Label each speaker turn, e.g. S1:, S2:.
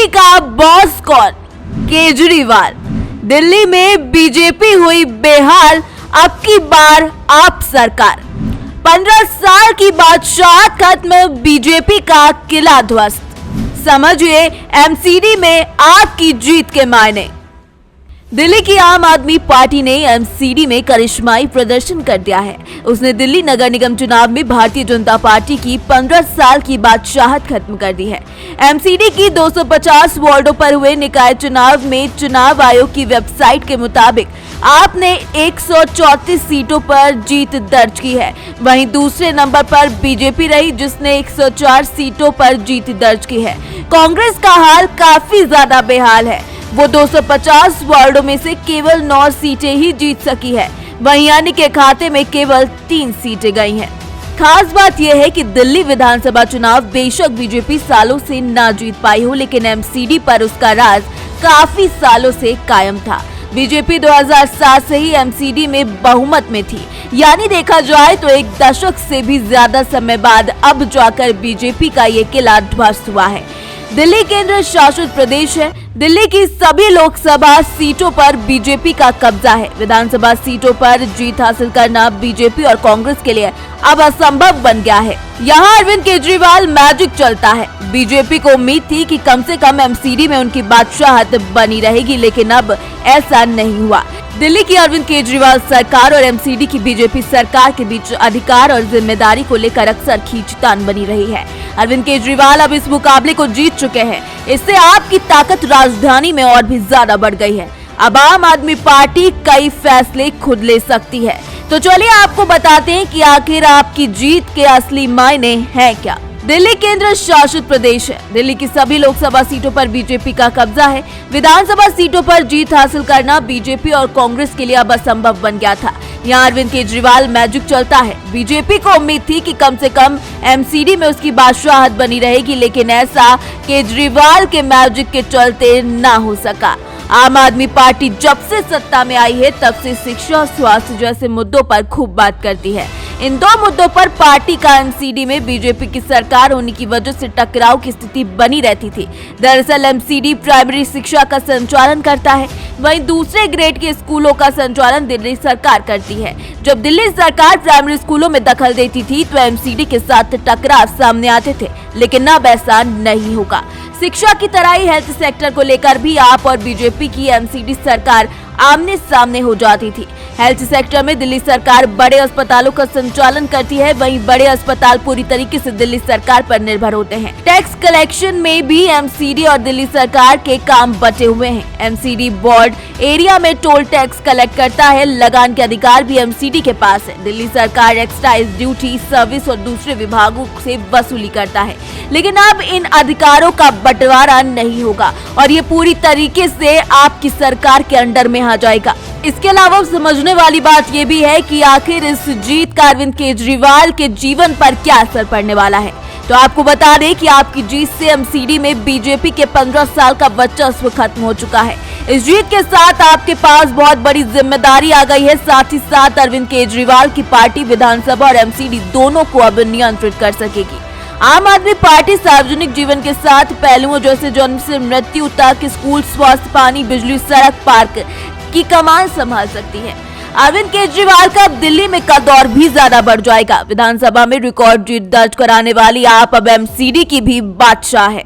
S1: दिल्ली का बॉस कौन? केजरीवाल। दिल्ली में बीजेपी हुई बेहाल, अब की बार आप सरकार। 15 साल की बादशाहत खत्म, बीजेपी का किला ध्वस्त। समझिए एमसीडी में आपकी जीत के मायने। दिल्ली की आम आदमी पार्टी ने एमसीडी में करिश्माई प्रदर्शन कर दिया है। उसने दिल्ली नगर निगम चुनाव में भारतीय जनता पार्टी की 15 साल की बादशाहत खत्म कर दी है। एमसीडी की 250 वार्डों पर हुए निकाय चुनाव में चुनाव आयोग की वेबसाइट के मुताबिक आपने 134 सीटों पर जीत दर्ज की है। वहीं दूसरे नंबर पर बीजेपी रही, जिसने 104 सीटों पर जीत दर्ज की है। कांग्रेस का हाल काफी ज्यादा बेहाल है। वो 250 वार्डों में से केवल 9 सीटें ही जीत सकी है। वहीं अन्य के खाते में केवल 3 सीटें गई हैं। खास बात यह है कि दिल्ली विधानसभा चुनाव बेशक बीजेपी सालों से ना जीत पाई हो, लेकिन एमसीडी पर उसका राज काफी सालों से कायम था। बीजेपी 2007 से ही एमसीडी में बहुमत में थी, यानी देखा जाए तो एक दशक से भी ज्यादा समय बाद अब जाकर बीजेपी का ये किला ध्वस्त हुआ है। दिल्ली केंद्र शासित प्रदेश है। दिल्ली की सभी लोकसभा सीटों पर बीजेपी का कब्जा है। विधानसभा सीटों पर जीत हासिल करना बीजेपी और कांग्रेस के लिए अब असंभव बन गया है। यहाँ अरविंद केजरीवाल मैजिक चलता है। बीजेपी को उम्मीद थी कि कम से कम एमसीडी में उनकी बादशाहत बनी रहेगी, लेकिन अब ऐसा नहीं हुआ। दिल्ली की अरविंद केजरीवाल सरकार और एमसीडी की बीजेपी सरकार के बीच अधिकार और जिम्मेदारी को लेकर अक्सर खींचतान बनी रही है। अरविंद केजरीवाल अब इस मुकाबले को जीत चुके हैं। इससे आपकी ताकत राजधानी में और भी ज्यादा बढ़ गई है। अब आम आदमी पार्टी कई फैसले खुद ले सकती है। तो चलिए आपको बताते हैं कि आखिर आपकी जीत के असली मायने हैं क्या। दिल्ली केंद्र शासित प्रदेश है। दिल्ली की सभी लोकसभा सीटों पर बीजेपी का कब्जा है। विधानसभा सीटों पर जीत हासिल करना बीजेपी और कांग्रेस के लिए अब असंभव बन गया था। यहाँ अरविंद केजरीवाल मैजिक चलता है। बीजेपी को उम्मीद थी कि कम से कम एमसीडी में उसकी बादशाहत बनी रहेगी, लेकिन ऐसा केजरीवाल के मैजिक के चलते ना हो सका। आम आदमी पार्टी जब से सत्ता में आई है, तब से शिक्षा और स्वास्थ्य जैसे मुद्दों पर खूब बात करती है। इन दो मुद्दों पर पार्टी का एमसीडी में बीजेपी की सरकार होने की वजह से टकराव की स्थिति बनी रहती थी। दरअसल एमसीडी प्राइमरी शिक्षा का संचालन करता है, वहीं दूसरे ग्रेड के स्कूलों का संचालन दिल्ली सरकार करती है। जब दिल्ली सरकार प्राइमरी स्कूलों में दखल देती थी तो एमसीडी के साथ टकराव सामने आते थे, लेकिन अब ऐसा नहीं होगा। शिक्षा की तरह ही हेल्थ सेक्टर को लेकर भी आप और बीजेपी की एमसीडी सरकार आमने सामने हो जाती थी। हेल्थ सेक्टर में दिल्ली सरकार बड़े अस्पतालों का संचालन करती है, वहीं बड़े अस्पताल पूरी तरीके से दिल्ली सरकार पर निर्भर होते हैं। टैक्स कलेक्शन में भी एमसीडी और दिल्ली सरकार के काम बटे हुए हैं। एमसीडी बोर्ड एरिया में टोल टैक्स कलेक्ट करता है। लगान के अधिकार भी एमसीडी के पास है। दिल्ली सरकार एक्साइज ड्यूटी, सर्विस और दूसरे विभागों से वसूली करता है, लेकिन अब इन अधिकारों का बंटवारा नहीं होगा और ये पूरी तरीके से आपकी सरकार के अंडर में आ जाएगा। इसके अलावा समझने वाली बात यह भी है कि आखिर इस जीत का अरविंद केजरीवाल के जीवन पर क्या असर पड़ने वाला है। तो आपको बता दें कि आपकी जीत से एमसीडी में बीजेपी के 15 साल का वर्चस्व खत्म हो चुका है। इस जीत के साथ आपके पास बहुत बड़ी जिम्मेदारी आ गई है। साथ ही साथ अरविंद केजरीवाल की पार्टी विधानसभा और एमसीडी दोनों को अब नियंत्रित कर सकेगी। आम आदमी पार्टी सार्वजनिक जीवन के साथ पहलुओं जैसे जन्म से मृत्यु तक स्कूल, स्वास्थ्य, पानी, बिजली, सड़क, पार्क की कमान संभाल सकती है। अरविंद केजरीवाल का दिल्ली में कद और भी ज्यादा बढ़ जाएगा। विधानसभा में रिकॉर्ड जीत दर्ज कराने वाली आप अब एमसीडी की भी बादशाह है।